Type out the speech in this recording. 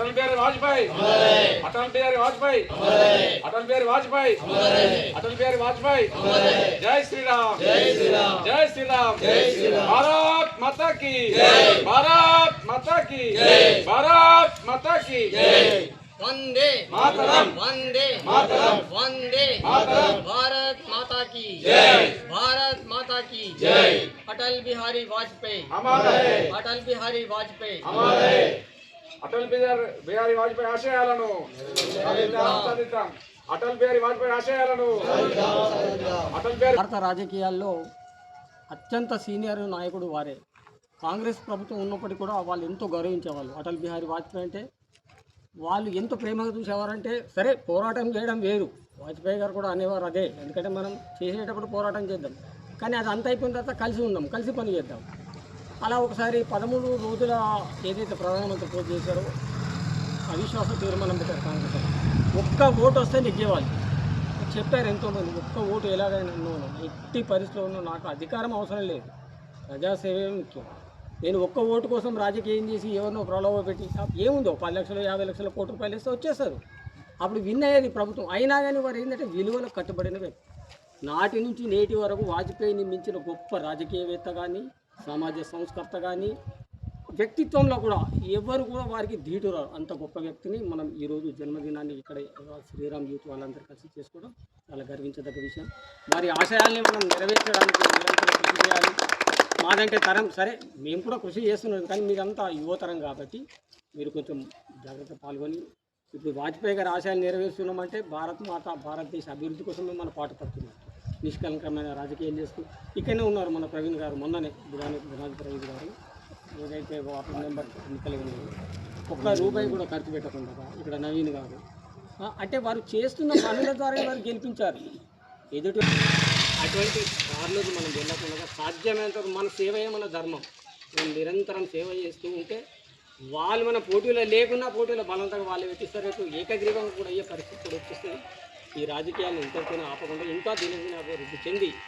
अटल बिहारी वाजपेयी अटल बिहारी वाजपेयी अटल बिहारी वाजपेयी अटल बिहारी वाजपेयी जय श्री राम जय श्री राम जय श्री राम जय श्री राम भारत माता की जय भारत माता की जय भारत माता की जय वंदे मातरम वंदे मातरम वंदे मातरम भारत माता की जय भारत माता की जय अटल बिहारी वाजपेयी हमारा है अटल बिहारी वाजपेयी हमारा है अटल बिहारी वाजपेयी आशयाలను సాధిద్దాం అటల్ బిహారీ వాజ్పేయి ఆశయాలను అటల్ బిహారీ భారత రాజకీయాల్లో అత్యంత సీనియర్ నాయకుడు వారే. కాంగ్రెస్ ప్రభుత్వం ఉన్నప్పటికీ కూడా వాళ్ళు ఎంతో గౌరవించేవాళ్ళు. అటల్ బిహారీ వాజ్పేయి అంటే వాళ్ళు ఎంతో ప్రేమగా చూసేవారంటే, సరే పోరాటం చేయడం వేరు, వాజ్పేయి గారు కూడా అనేవారు అదే, ఎందుకంటే మనం చేసేటప్పుడు పోరాటం చేద్దాం, కానీ అది అంత అయిపోయిన తర్వాత కలిసి ఉందాం, కలిసి పని చేద్దాం. అలా ఒకసారి 13 రోజుల ఏదైతే ప్రధానమంత్రి పోటీ చేశారో అవిశ్వాస తీర్మానం పెట్టారు కాంగ్రెస్ వాళ్ళు. ఒక్క ఓటు వస్తే నెగ్గేవాళ్ళు చెప్పారు ఎంతోమంది. ఒక్క ఓటు ఎలాగైనా ఎట్టి పరిస్థితుల్లో నాకు అధికారం అవసరం లేదు, ప్రజాసేవే ముఖ్యం, నేను ఒక్క ఓటు కోసం రాజకీయం చేసి ఎవరినో ప్రలోభ పెట్టి ఏముందో 10 లక్షలు 50 లక్షల కోట్ల రూపాయలు ఇస్తే వచ్చేస్తారు. అప్పుడు విన్ అయ్యేది ప్రభుత్వం. అయినా కానీ వారు ఏంటంటే విలువలకు కట్టుబడిన వ్యక్తి. నాటి నుంచి నేటి వరకు వాజ్పేయిని మించిన గొప్ప రాజకీయవేత్త కానీ, సమాజ సంస్కర్త కానీ, వ్యక్తిత్వంలో కూడా ఎవరు కూడా వారికి ధీటురారు. అంత గొప్ప వ్యక్తిని మనం ఈరోజు జన్మదినాన్ని ఇక్కడ శ్రీరామ్ యూత్ వాళ్ళందరూ కలిసి చేసుకోవడం చాలా గర్వించదగ్గ విషయం. వారి ఆశయాల్ని మనం నెరవేర్చడానికి నిరంతరం కృషి చేయాలి. మాదంటే తరం సరే, మేము కూడా కృషి చేస్తున్నాం, కానీ మీరంతా యువతరం కాబట్టి మీరు కొంచెం జాగ్రత్త పాల్గొని ఇప్పుడు వాజ్పేయి గారి ఆశయాలు నెరవేరుస్తున్నామంటే భారతదేశ అభివృద్ధి కోసమే మనం పాటుపడుతున్నాం. నిష్కలంకమైన రాజకీయం చేస్తూ ఇక్కడనే ఉన్నారు మన ప్రవీణ్ గారు, మొన్ననే బుధాని ప్రవీణ్ గారు ఏదైతే వాటర్ మెంబర్ ఎన్నికలు ఒక్క రూపాయి కూడా ఖర్చు పెట్టకుండా ఇక్కడ నవీన్ గారు అంటే వారు చేస్తున్న పనుల ద్వారా వారు గెలిపించారు. ఎదుటి అటువంటి దారిలోకి మనం వెళ్ళకుండా సాధ్యమైనంత మన సేవయే మన ధర్మం. మనం నిరంతరం సేవ చేస్తూ ఉంటే వాళ్ళు మన పోటీలో లేకున్నా పోటీలో బలవంతంగా వాళ్ళు పెట్టిస్తారు. ఏకగ్రీవంగా కూడా అయ్యే పరిస్థితి కూడా వచ్చేస్తుంది. ఈ రాజకీయాలను ఇంతటితోనే ఆపకుండా ఇంకా దినదిన అభివృద్ధి చెంది